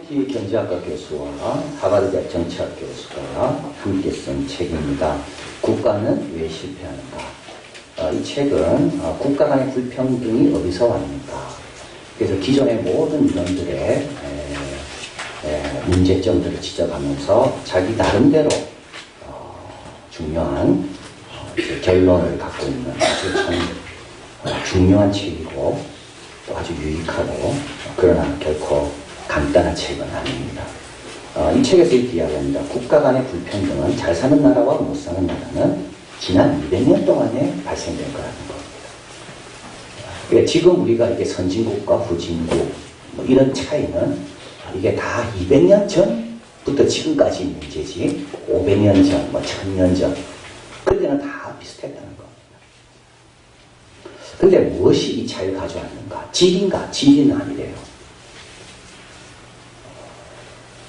MIT 경제학과 교수와 하버드대학 정치학 교수가 함께 쓴 책입니다. 국가는 왜 실패하는가? 이 책은 국가 간의 불평등이 어디서 왔는가? 그래서 기존의 모든 이론들의 문제점들을 지적하면서 자기 나름대로 중요한 결론을 갖고 있는 아주 참 중요한 책이고 또 아주 유익하고 그러나 결코 간단한 책은 아닙니다. 이 책에서 이렇게 이야기합니다. 국가 간의 불평등은 잘 사는 나라와 못 사는 나라는 지난 200년 동안에 발생된 거라는 겁니다. 그러니까 지금 우리가 이게 선진국과 후진국 뭐 이런 차이는 이게 다 200년 전부터 지금까지 문제지 500년 전, 뭐 1000년 전 그때는 다 비슷했다는 겁니다. 근데 무엇이 이 차이를 가져왔는가? 질인가? 질은 아니래요.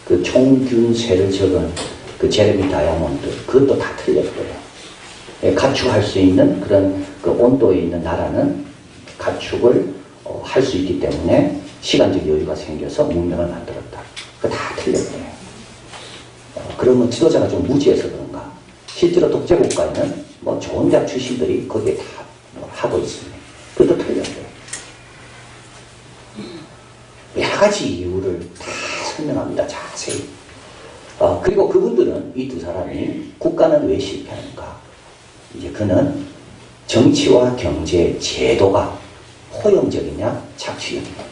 그 총균세를 적은 그 제레미 다이아몬드 그것도 다 틀렸고요. 가축할 수 있는 그런 그 온도에 있는 나라는 가축을 할 수 있기 때문에 시간적 여유가 생겨서 문명을 만들었다. 그거 다 틀렸고요. 그러면 지도자가 좀 무지해서 그런가? 실제로 독재국가에는 뭐 좋은 대학 출신들이 거기에 다 하고 있습니다. 그것도 틀렸고요. 여러 가지 이유를 다 설명합니다. 자세히. 그리고 그분들은 이 두 사람이 국가는 왜 실패하는가? 이제 그는 정치와 경제 제도가 포용적이냐 착취적이냐.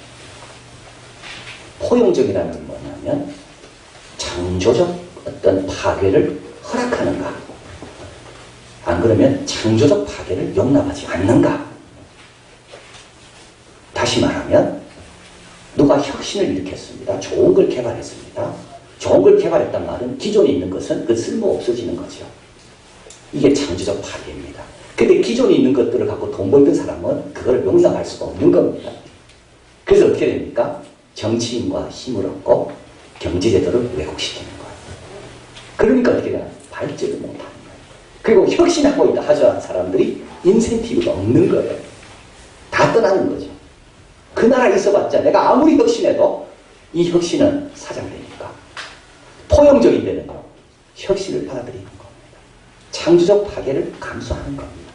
포용적이라는 건 뭐냐면 창조적 어떤 파괴를 허락하는가? 안 그러면 창조적 파괴를 용납하지 않는가? 다시 말하면 누가 혁신을 일으켰습니다. 좋은 걸 개발했습니다. 좋은 걸 개발했단 말은 기존에 있는 것은 그 쓸모 없어지는 거죠. 이게 창조적 파괴입니다. 근데 기존에 있는 것들을 갖고 돈 벌던 사람은 그걸 용납할 수가 없는 겁니다. 그래서 어떻게 됩니까? 정치인과 힘을 얻고 경제제도를 왜곡시키는 거예요. 그러니까 어떻게 되나? 발전을 못하는 거예요. 그리고 혁신하고 있다 하자는 사람들이 인센티브가 없는 거예요. 다 떠나는 거죠. 그 나라에 있어봤자 내가 아무리 혁신해도 이 혁신은 사장되니까 포용적이 되는 거 혁신을 받아들이는 겁니다. 창조적 파괴를 감수하는 겁니다.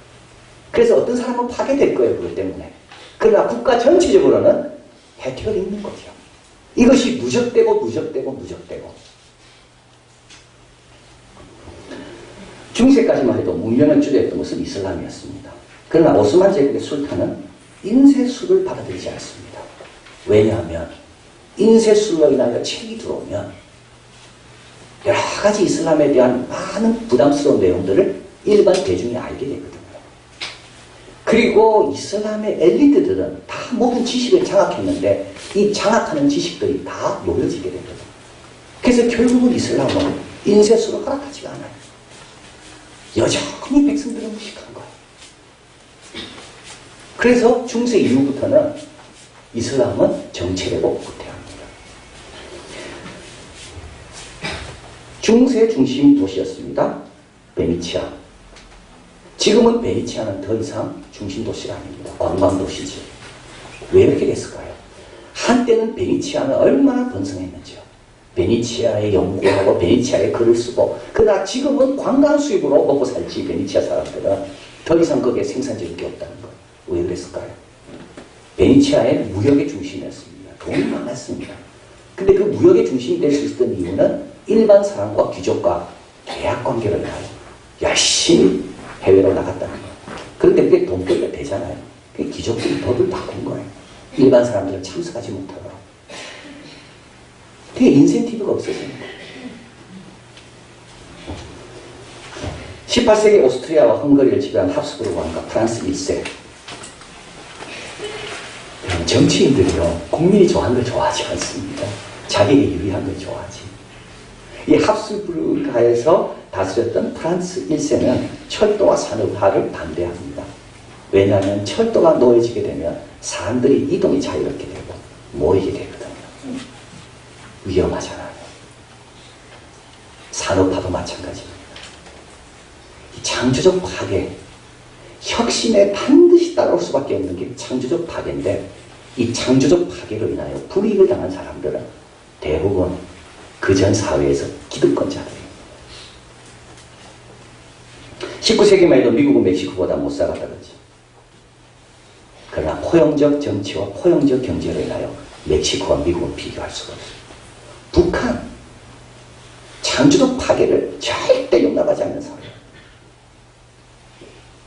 그래서 어떤 사람은 파괴될 거예요. 그것 때문에. 그러나 국가 전체적으로는 혜택을 입는 거죠. 이것이 누적되고 중세까지만 해도 문명을 주도했던 것은 이슬람이었습니다. 그러나 오스만 제국의 술탄은 인쇄술을 받아들이지 않습니다. 왜냐하면 인쇄술로 인하여 책이 들어오면 여러 가지 이슬람에 대한 많은 부담스러운 내용들을 일반 대중이 알게 되거든요. 그리고 이슬람의 엘리트들은 다 모든 지식을 장악했는데 이 장악하는 지식들이 다 놓여지게 되거든요. 그래서 결국은 이슬람은 인쇄술을 허락하지가 않아요. 여전히 백성들은 무식한 거예요. 그래서 중세 이후부터는 이슬람은 정체되고 후퇴합니다. 중세 중심 도시였습니다. 베니치아. 지금은 베니치아는 더 이상 중심 도시가 아닙니다. 관광도시지. 왜 이렇게 됐을까요? 한때는 베니치아는 얼마나 번성했는지요. 베니치아에 연구하고 베니치아에 글을 쓰고 그러나 지금은 관광 수입으로 먹고 살지 베니치아 사람들은 더 이상 거기에 생산적인 게 없다는 거예요. 왜 그랬을까요? 베니치아의 무역의 중심이었습니다. 돈이 많았습니다. 근데 그 무역의 중심이 될 수 있었던 이유는 일반 사람과 귀족과 계약 관계를 하여 열심히 해외로 나갔다는 거예요. 그런데 그게 돈벌이가 되잖아요. 그 귀족들이 법을 바꾼 거예요. 일반 사람들은 참석하지 못하도록. 그게 인센티브가 없어지는 거예요. 18세기 오스트리아와 헝가리를 지배한 합스부르크 왕가 프란스 1세. 정치인들이요, 국민이 좋아하는 걸 좋아하지 않습니다. 자기에게 유리한 걸 좋아하지. 이 합스부르크에서 다스렸던 프란스 1세는 철도와 산업화를 반대합니다. 왜냐하면 철도가 놓여지게 되면 사람들이 이동이 자유롭게 되고 모이게 되거든요. 위험하잖아요. 산업화도 마찬가지입니다. 이 창조적 파괴, 혁신에 반드시 따라올 수밖에 없는 게 창조적 파괴인데 이 창조적 파괴로 인하여 불이익을 당한 사람들은 대부분 그전 사회에서 기득권자들입니다. 19세기만 해도 미국은 멕시코보다 못 살았다 그러죠. 그러나 포용적 정치와 포용적 경제로 인하여 멕시코와 미국은 비교할 수가 없습니다. 북한, 창조적 파괴를 절대 용납하지 않는 사회.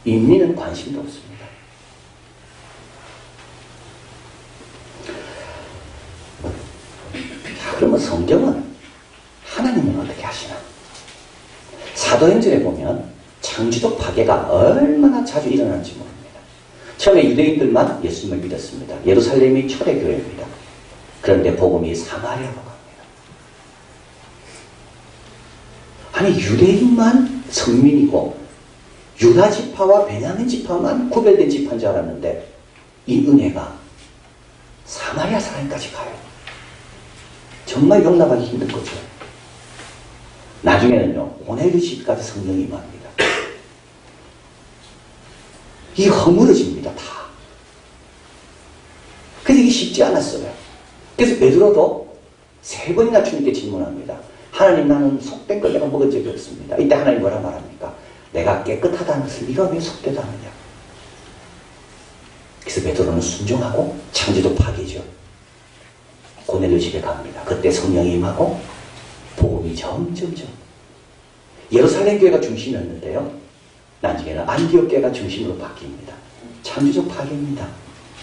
인민은 관심도 없습니다. 자, 그러면 성경은 하나님은 어떻게 하시나? 사도행전에 보면 창조적 파괴가 얼마나 자주 일어나는지 모릅니다. 처음에 유대인들만 예수님을 믿었습니다. 예루살렘이 초대교회입니다. 그런데 복음이 사마리아로 갑니다. 아니 유대인만 성민이고 유다 지파와 베냐민 지파만 구별된 지파인 줄 알았는데 이 은혜가 사마리아 사람까지 가요. 정말 용납하기 힘든 거죠. 나중에는요 고넬료 집까지 성령이 임합니다. 이게 허물어집니다. 다. 그래서 이게 쉽지 않았어요. 그래서 베드로도 3번이나 주님께 질문합니다. 하나님, 나는 속된 걸 내가 먹은 적이 없습니다. 이때 하나님 뭐라 말합니까? 내가 깨끗하다는 것을 네가 왜 속되다 하느냐. 그래서 베드로는 순종하고 창조적 파괴죠. 고넬료 집에 갑니다. 그때 성령이 임하고 복음이 점점점 예루살렘 교회가 중심이었는데요. 나중에는 안디옥 교회가 중심으로 바뀝니다. 창조적 파괴입니다.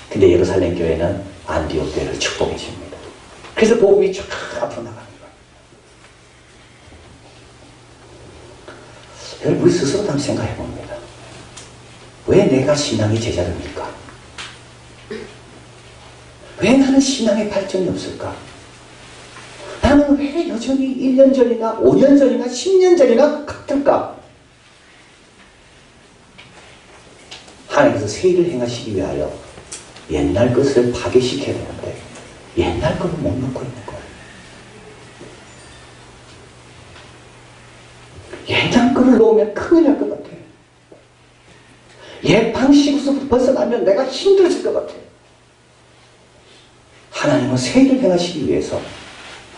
근데 예루살렘 교회는 안디옥 교회를 축복해 줍니다. 그래서 복음이 쫙 앞으로 나가는 거예요. 여러분 우리 스스로도 한번 생각해 봅니다. 왜 내가 신앙의 제자입니까? 왜 나는 신앙의 발전이 없을까? 나는 왜 여전히 1년 전이나 5년 전이나 10년 전이나 같을까? 하나님께서 새 일을 행하시기 위하여 옛날 것을 파괴시켜야 되는데 옛날 것을 못 놓고 있는 거예요. 옛날 것을 놓으면 큰일 날 것 같아요. 옛 방식으로서 벗어나면 내가 힘들어질 것 같아요. 하나님은 새 일을 행하시기 위해서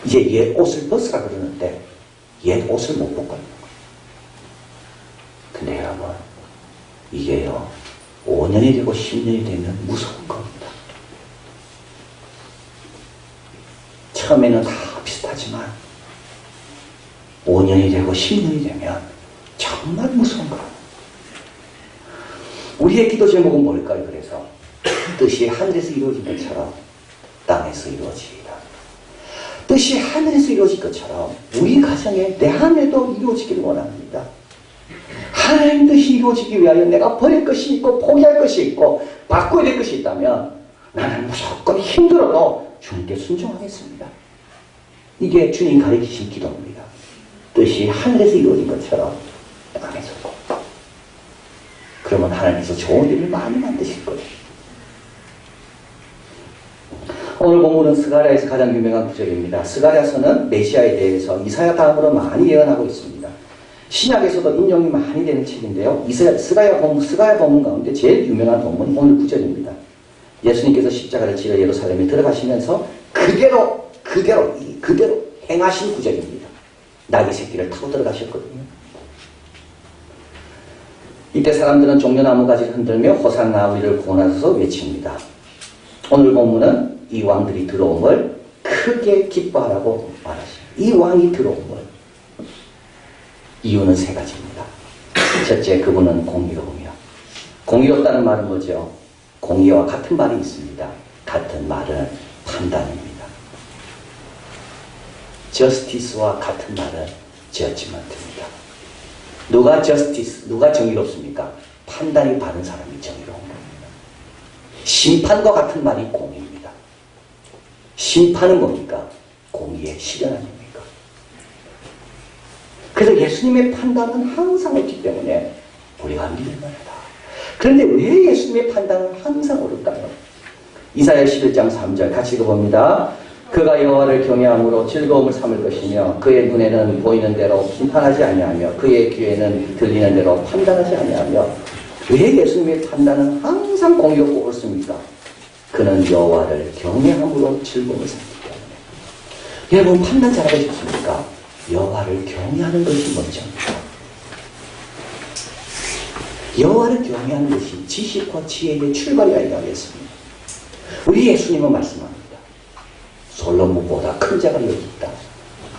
이제 옛 옷을 벗으라 그러는데 옛 옷을 못 벗고 있는 거예요. 근데 여러분 이게요 5년이 되고 10년이 되면 무서운 겁니다. 처음에는 다 비슷하지만 5년이 되고 10년이 되면 정말 무서운 거예요. 우리의 기도 제목은 뭘까요? 그래서 뜻이 하늘에서 이루어진 것처럼 땅에서 이루어지리라. 뜻이 하늘에서 이루어질 것처럼 우리 가정에 내 안에도 이루어지기를 원합니다. 하나님 뜻이 이루어지기 위하여 내가 버릴 것이 있고 포기할 것이 있고 바꿔야 될 것이 있다면 나는 무조건 힘들어도 주님께 순종하겠습니다. 이게 주님 가르치신 기도입니다. 뜻이 하늘에서 이루어진 것처럼 땅에서도. 그러면 하나님께서 좋은 일을 많이 만드실 거예요. 오늘 본문은 스가랴에서 가장 유명한 구절입니다. 스가랴서는 메시아에 대해서 이사야 다음으로 많이 예언하고 있습니다. 신약에서도 인용이 많이 되는 책인데요. 스가랴 본문 가운데 제일 유명한 본문이 오늘 구절입니다. 예수님께서 십자가를 지러 예루살렘에 들어가시면서 그대로 행하신 구절입니다. 나귀 새끼를 타고 들어가셨거든요. 이때 사람들은 종려나무 가지를 흔들며 호산나 우리를 구원하소서 외칩니다. 오늘 본문은 이 왕들이 들어옴을 크게 기뻐하라고 말하십니다. 이 왕이 들어옴을. 이유는 3가지입니다. 첫째, 그분은 공의로우며. 공의롭다는 말은 뭐죠? 공의와 같은 말이 있습니다. 같은 말은 판단입니다. justice와 같은 말은 judgment입니다. 누가 justice, 누가 정의롭습니까? 판단이 바른 사람이 정의로운 겁니다. 심판과 같은 말이 공의입니다. 심판은 뭡니까? 공의의 실현 아닙니까? 그래서 예수님의 판단은 항상 옳기 때문에 우리가 믿을 만하다. 그런데 왜 예수님의 판단은 항상 옳을까요? 이사야 11장 3절 같이 읽어봅니다. 그가 여호와를 경외함으로 즐거움을 삼을 것이며 그의 눈에는 보이는 대로 심판하지 아니하며 그의 귀에는 들리는 대로 판단하지 아니하며. 왜 예수님의 판단은 항상 공의롭고 옳습니까? 그는 여호와를 경외함으로 즐거움을 삼기 때문에. 여러분 판단 잘하고 싶습니까? 여호와를 경외하는 것이 먼저입니다. 여호와를 경외하는 것이 지식과 지혜의 출발이라고 하겠습니다. 우리 예수님은 말씀합니다. 솔로몬보다 큰 자가 여기 있다.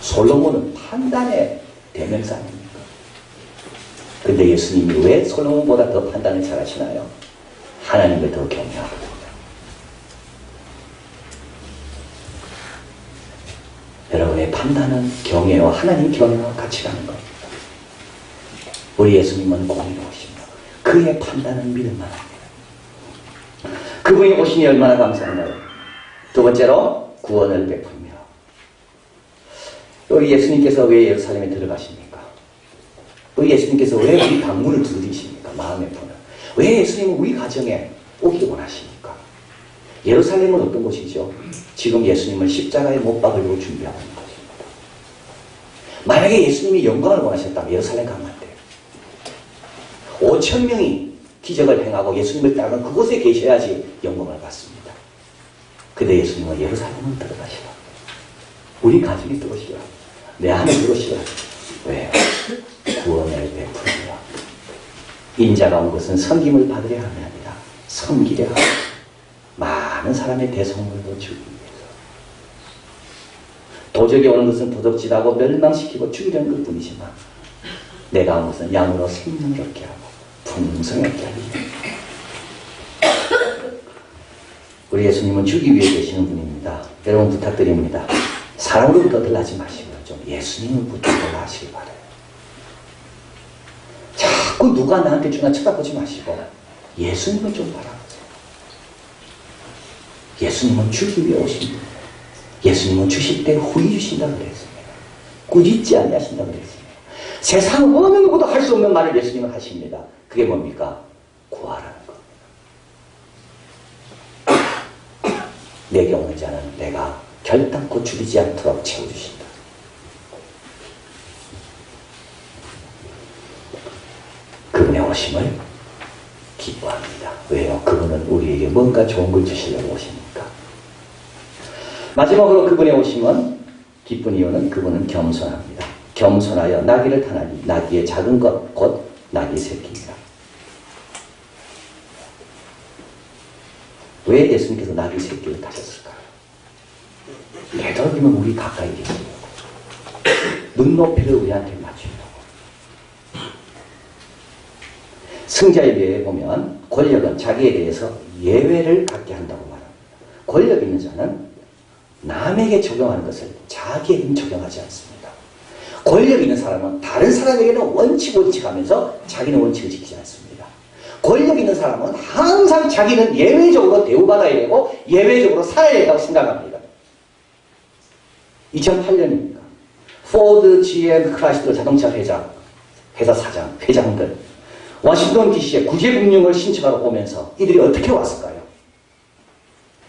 솔로몬은 판단의 대명사 아닙니까? 그런데 예수님이 왜 솔로몬보다 더 판단을 잘하시나요? 하나님을 더 경외하거든요. 여러분의 판단은 경외와 하나님 경외와 같이 가는 겁니다. 우리 예수님은 공의로우십니다. 그의 판단은 믿을만합니다. 그분이 오시니 얼마나 감사하나요? 두 번째로 구원을 베풉니다. 우리 예수님께서 왜 예루살렘에 들어가십니까? 우리 예수님께서 왜 우리 방문을 두드리십니까? 마음의 문을. 왜 예수님은 우리 가정에 오기 원하십니까? 예루살렘은 어떤 곳이죠? 지금 예수님을 십자가에 못 박으려고 준비하고 있는 것입니다. 만약에 예수님이 영광을 원하셨다면 예루살렘 가면 안 돼요. 5천 명이 기적을 행하고 예수님을 따르는 그곳에 계셔야지 영광을 받습니다. 근데 예수님은 예루살렘은 들어가시라. 우리 가정에 들어오시라. 내 안에 들어오시라. 왜요? 구원을 베풀리라. 인자가 온 것은 섬김을 받으려 함이 아니라 섬기려 함. 많은 사람의 대성물로 주기 위해서. 도적이 오는 것은 도둑질하고 멸망시키고 죽이려는 것 뿐이지만 내가 온 것은 양으로 생명을 얻게 하고 풍성하게 하기 위해. 우리 예수님은 주기 위해 계시는 분입니다. 여러분 부탁드립니다. 사람으로부터 들라지 마시고 좀 예수님을부터 하시기 바라요. 자꾸 누가 나한테 주나 쳐다보지 마시고 예수님을 좀 바라보세요. 예수님은 주기 위해 오신 분. 예수님은 주실 때 후히 주신다고 그랬습니다. 꾸짖지 아니하신다고 그랬습니다. 세상 어느 누구도 할 수 없는 말을 예수님은 하십니다. 그게 뭡니까? 구하라는 겁니다. 내게 오는 자는 내가 결단코 줄이지 않도록 채워주신다. 그분의 오심을 기뻐합니다. 왜요? 그분은 우리에게 뭔가 좋은 걸 주시려고 오십니까? 마지막으로 그분의 오심은 기쁜 이유는 그분은 겸손합니다. 겸손하여 나귀를 타나니 나귀의 작은 것 곧 나귀 새끼입니다. 왜 예수님께서 나귀 새끼를 타셨을까요? 되도록이면 우리 가까이 계시려고, 눈높이를 우리한테 맞추려고. 승자의 예에 보면 권력은 자기에 대해서 예외를 갖게 한다고 말합니다. 권력 있는 자는 남에게 적용하는 것을 자기에게는 적용하지 않습니다. 권력 있는 사람은 다른 사람에게는 원칙하면서 자기는 원칙을 지키지 않습니다. 권력 있는 사람은 항상 자기는 예외적으로 대우받아야 되고 예외적으로 살아야 된다고 생각합니다. 2008년입니까? 포드, GM, 크라이슬러 자동차 회사 사장, 회장들 워싱턴 DC에 구제금융을 신청하러 오면서 이들이 어떻게 왔을까요?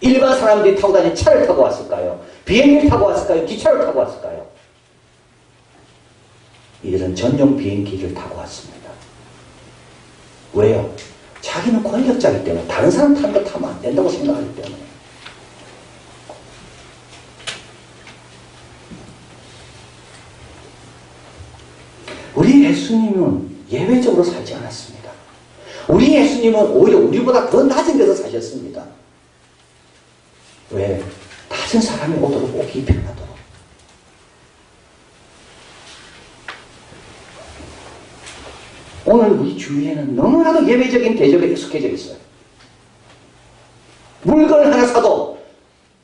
일반 사람들이 타고 다니는 차를 타고 왔을까요? 비행기를 타고 왔을까요? 기차를 타고 왔을까요? 이들은 전용 비행기를 타고 왔습니다. 왜요? 자기는 권력자이기 때문에 다른 사람 타는 거 타면 안 된다고 생각하기 때문에. 우리 예수님은 예외적으로 살지 않았습니다. 우리 예수님은 오히려 우리보다 더 낮은 데서 사셨습니다. 왜? 낮은 사람이 오도록 오기 편하도록. 오늘 우리 주위에는 너무나도 예외적인 대접에 익숙해져 있어요. 물건을 하나 사도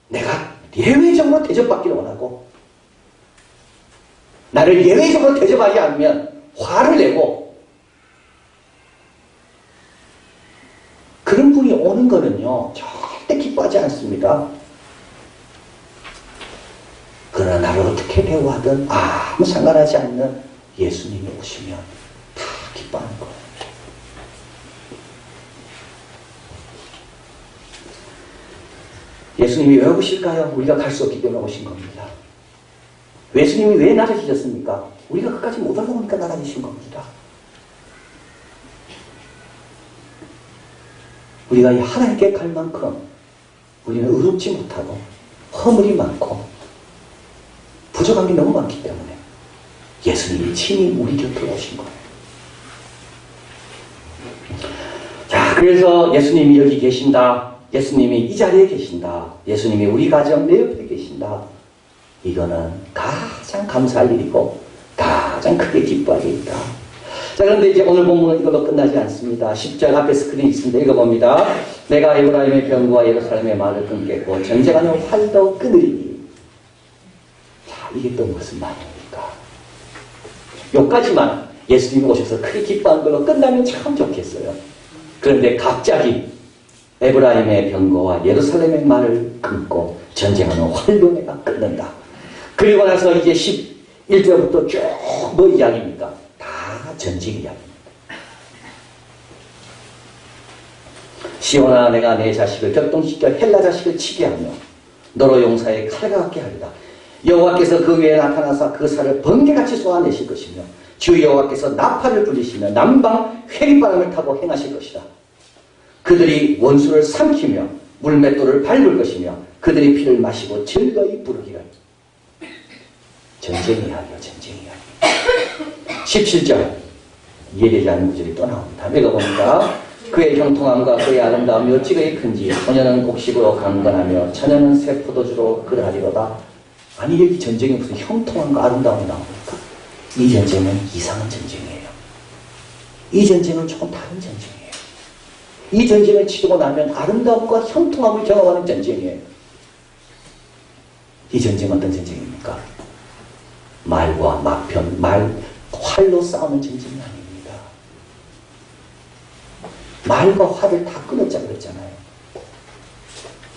내가 예외적으로 대접받기를 원하고 나를 예외적으로 대접하지 않으면 화를 내고 그런 분이 오는 거는요 절대 기뻐하지 않습니다. 그러나 나를 어떻게 대우하든 아무 상관하지 않는 예수님이 오시면 다 기뻐하는 거예요. 예수님이 왜 오실까요? 우리가 갈 수 없기 때문에 오신 겁니다. 예수님이 왜 나라지셨습니까? 우리가 끝까지 못 알아보니까 나라지신 겁니다. 우리가 이 하나님께 갈 만큼 우리는 의롭지 못하고 허물이 많고 부족한 게 너무 많기 때문에 예수님이 친히 우리 곁으로 오신 거예요. 자, 그래서 예수님이 여기 계신다. 예수님이 이 자리에 계신다. 예수님이 우리 가정 내 옆에 계신다. 이거는 가장 감사할 일이고 가장 크게 기뻐할 일이다. 자, 그런데 이제 오늘 본문은 이걸로 끝나지 않습니다. 10절 앞에 스크린이 있습니다. 읽어봅니다. 내가 에브라임의 병과 예루살렘의 말을 끊겠고 전쟁하는 활도 끊으리니. 자, 이게 또 무슨 말입니까? 여기까지만 예수님이 오셔서 크게 기뻐한 걸로 끝나면 참 좋겠어요. 그런데 갑자기 에브라임의 병거와 예루살렘의 말을 끊고 전쟁하는 활도 내가 끊는다. 그리고 나서 이제 11절부터 쭉 뭐 이야기입니까? 다 전쟁 이야기입니다. 시온아, 내가 내 자식을 격동시켜 헬라 자식을 치게 하며 너로 용사의 칼과 같게 하리라. 여호와께서 그 위에 나타나사 그 살을 번개같이 쏘아내실 것이며 주 여호와께서 나팔을 불리시며 남방 회리바람을 타고 행하실 것이다. 그들이 원수를 삼키며 물맷돌을 밟을 것이며 그들이 피를 마시고 즐거이 부르기를. 전쟁 이야기요, 전쟁 이야기. 17절 이해되지 않는 구절이 또 나옵니다. 읽어봅니다. 그의 형통함과 그의 아름다움이 어찌그리 큰지 소녀는 곡식으로 강건하며 처녀는 새 포도주로 그러하리로다. 아니, 여기 전쟁에 무슨 형통함과 아름다움이 나옵니까? 이 전쟁은 이상한 전쟁이에요. 이 전쟁은 조금 다른 전쟁이에요. 이 전쟁을 치르고 나면 아름다움과 형통함을 경험하는 전쟁이에요. 이 전쟁은 어떤 전쟁입니까? 말과 막편, 활로 싸우는 전쟁이 아닙니다. 말과 활을 다 끊었자 그랬잖아요.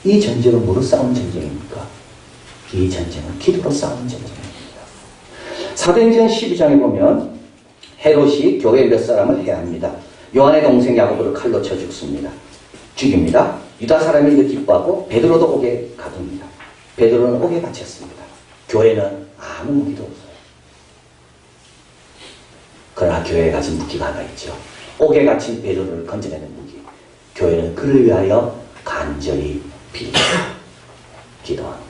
이 전쟁은 뭐로 싸우는 전쟁입니까? 이 전쟁은 기도로 싸우는 전쟁입니다. 사도행전 12장에 보면 헤롯이 교회 몇 사람을 해합니다. 요한의 동생 야고보를 칼로 쳐 죽입니다. 유다 사람이 이거 기뻐하고 베드로도 옥에 가둡니다. 베드로는 옥에 갇혔습니다. 교회는 아무 무기도 없어요. 그러나 교회에 가진 무기가 하나 있죠. 옥에 갇힌 베드로를 건져내는 무기. 교회는 그를 위하여 간절히 기도합니다.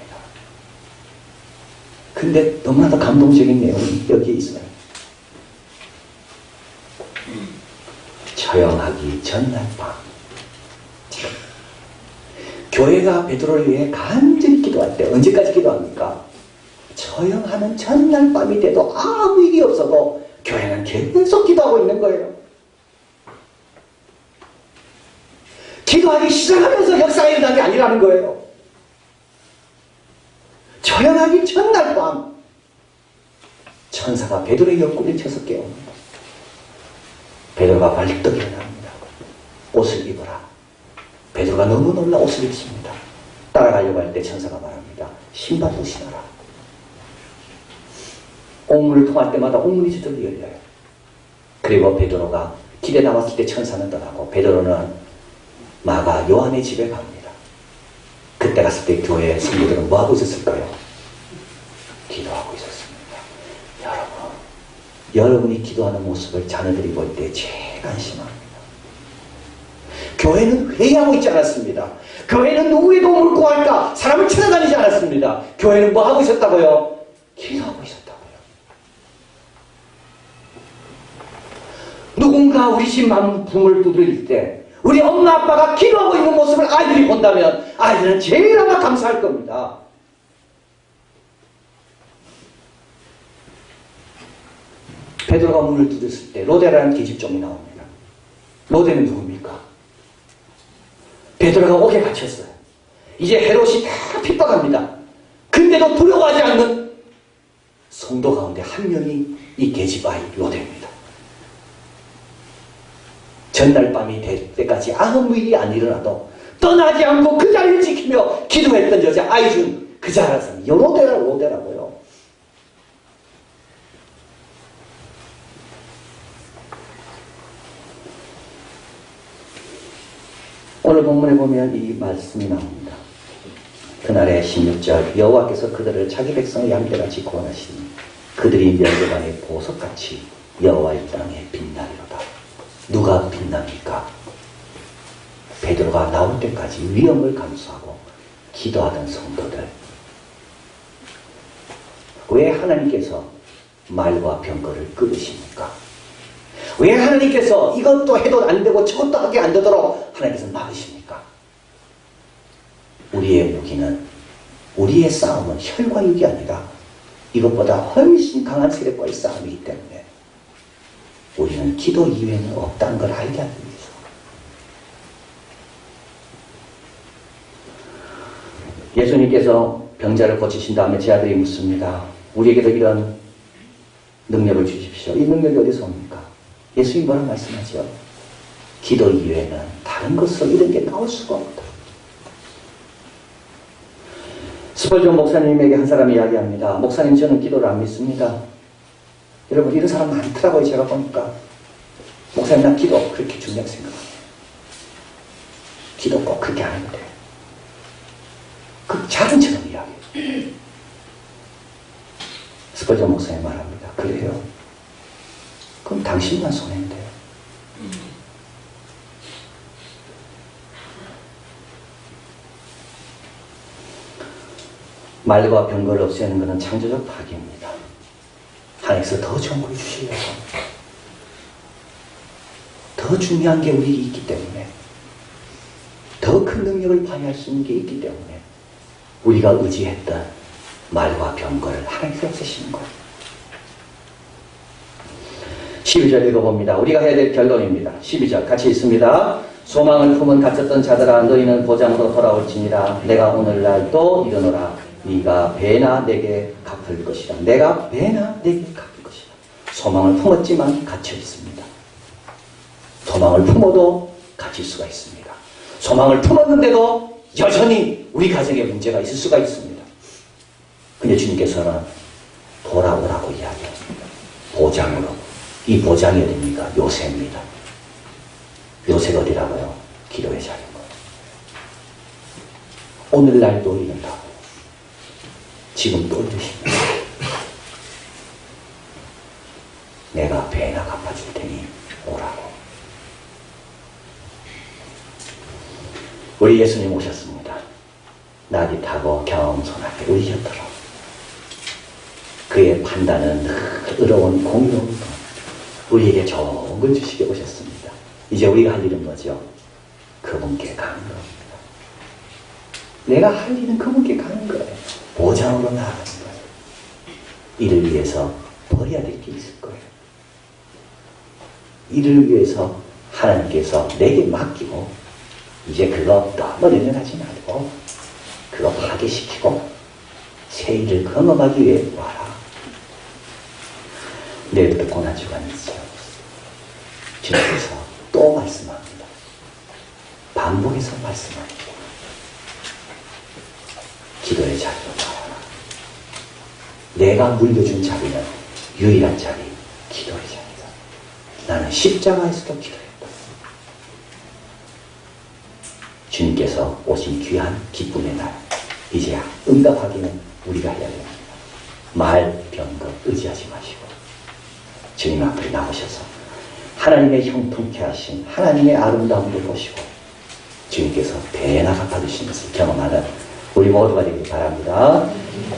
근데 너무나도 감동적인 내용이 여기에 있어요. 처형하기 전날 밤. 교회가 베드로를 위해 간절히 기도할 때 언제까지 기도합니까? 처형하는 전날 밤이 돼도 아무 일이 없어도 교회는 계속 기도하고 있는 거예요. 기도하기 시작하면서 역사가 일어난 게 아니라는 거예요. 처형하기 전날 밤 천사가 베드로의 옆구리를 쳐서 깨웁니다. 베드로가 벌떡 일어납니다. 옷을 입어라. 베드로가 너무 놀라 옷을 입습니다. 따라가려고 할 때 천사가 말합니다. 신발도 신어라. 옥문을 통할 때마다 옥문이 저절로 열려요. 그리고 베드로가 길에 나왔을 때 천사는 떠나고 베드로는 마가 요한의 집에 갑니다. 그때 갔을 때 교회 성도들은 뭐하고 있었을까요? 기도하고 있었습니다. 여러분이 기도하는 모습을 자녀들이 볼 때 제일 안심합니다. 교회는 회의하고 있지 않았습니다. 교회는 누구의 도움을 구할까? 사람을 찾아다니지 않았습니다. 교회는 뭐하고 있었다고요? 기도하고 있었다고요. 누군가 우리 집 붕을 두드릴 때 우리 엄마 아빠가 기도하고 있는 모습을 아이들이 본다면 아이들은 제일 아마 감사할 겁니다. 베드로가 문을 두드렸을 때 로데라는 계집종이 나옵니다. 로데는 누굽니까? 베드로가 옥에 갇혔어요. 이제 헤롯이 다 핍박합니다. 근데도 두려워하지 않는 성도 가운데 한 명이 이 계집 아이 로데입니다. 전날 밤이 될 때까지 아무 일이 안 일어나도 떠나지 않고 그 자리를 지키며 기도했던 여자 아이 중 그 자라서 로데라고요. 오늘 본문에 보면 이 말씀이 나옵니다. 그날의 16절 여호와께서 그들을 자기 백성의 양떼같이 구원하시니 그들이 멸류관의 보석같이 여호와의 땅에 빛나리로다. 누가 빛납니까? 베드로가 나올 때까지 위험을 감수하고 기도하던 성도들. 왜 하나님께서 말과 병거를 끊으십니까? 왜 하나님께서 이것도 해도 안 되고 저것도 하게 안 되도록 하나님께서 막으십니까? 우리의 무기는, 우리의 싸움은 혈과 육이 아니라 이것보다 훨씬 강한 세력과의 싸움이기 때문에 우리는 기도 이외에는 없다는 걸 알게 하기 위해서. 예수님께서 병자를 고치신 다음에 제 아들이 묻습니다. 우리에게도 이런 능력을 주십시오. 이 능력이 어디서 옵니까? 예수님이 뭐라고 말씀하죠? 기도 이외에는 다른 것으로 이런 게 나올 수가 없다. 스펄전 목사님에게 한 사람이 이야기합니다. 목사님, 저는 기도를 안 믿습니다. 여러분, 이런 사람 많더라고요. 제가 보니까. 목사님, 나 기도 그렇게 중요하게 생각해요. 기도 꼭 그렇게 하는데 그 자른처럼 이야기해요. 스펄전 목사님 말합니다. 그래요? 그럼 당신만 손해인데요. 말과 병거를 없애는 것은 창조적 파괴입니다. 하나님께서 더 좋은 걸 주시려고, 더 중요한 게 우리에게 있기 때문에, 더 큰 능력을 발휘할 수 있는 게 있기 때문에 우리가 의지했던 말과 병거를 하나님께서 없애시는 거예요. 12절 읽어봅니다. 우리가 해야 될 결론입니다. 12절 같이 있습니다. 소망을 품은 갇혔던 자들아, 너희는 보장으로 돌아올지니라. 내가 오늘날 또 이르노라. 네가 배나 내게 갚을 것이라. 내가 배나 내게 갚을 것이라. 소망을 품었지만 갇혀 있습니다. 소망을 품어도 갇힐 수가 있습니다. 소망을 품었는데도 여전히 우리 가정에 문제가 있을 수가 있습니다. 근데 주님께서는 돌아오라고 이야기합니다. 보장으로. 이 보장이 어디입니까? 요새입니다. 요새가 어디라고요? 기도의 자리인 거예요. 오늘날도 이른다고. 지금 또 이르십니다. 내가 배나 갚아줄 테니 오라고. 우리 예수님 오셨습니다. 나귀 타고 겸손하게 우리 곁으로. 그의 판단은 늘 의로운 공의로운 것. 우리에게 좋은 걸 주시게 오셨습니다. 이제 우리가 할 일은 뭐죠? 그분께 가는 겁니다. 내가 할 일은 그분께 가는 거예요. 보장으로 나아가는 거예요. 이를 위해서 버려야 될 게 있을 거예요. 이를 위해서 하나님께서 내게 맡기고 이제 그거 너무 연연하지 말고 그거 파괴시키고 새 일을 경험하기 위해 와라. 내일부터 고난주간이 있어요. 주님께서 또 말씀합니다. 반복해서 말씀합니다. 기도의 자리로 나와라. 내가 물려준 자리는 유일한 자리, 기도의 자리다. 나는 십자가에서도 기도했다. 주님께서 오신 귀한 기쁨의 날, 이제 응답하기는 우리가 해야 됩니다. 말, 병거 의지하지 마시고 주님 앞에 나오셔서 하나님의 형통케 하신 하나님의 아름다움을 보시고 주님께서 배나 갚아주신 것을 경험하는 우리 모두가 되길 바랍니다.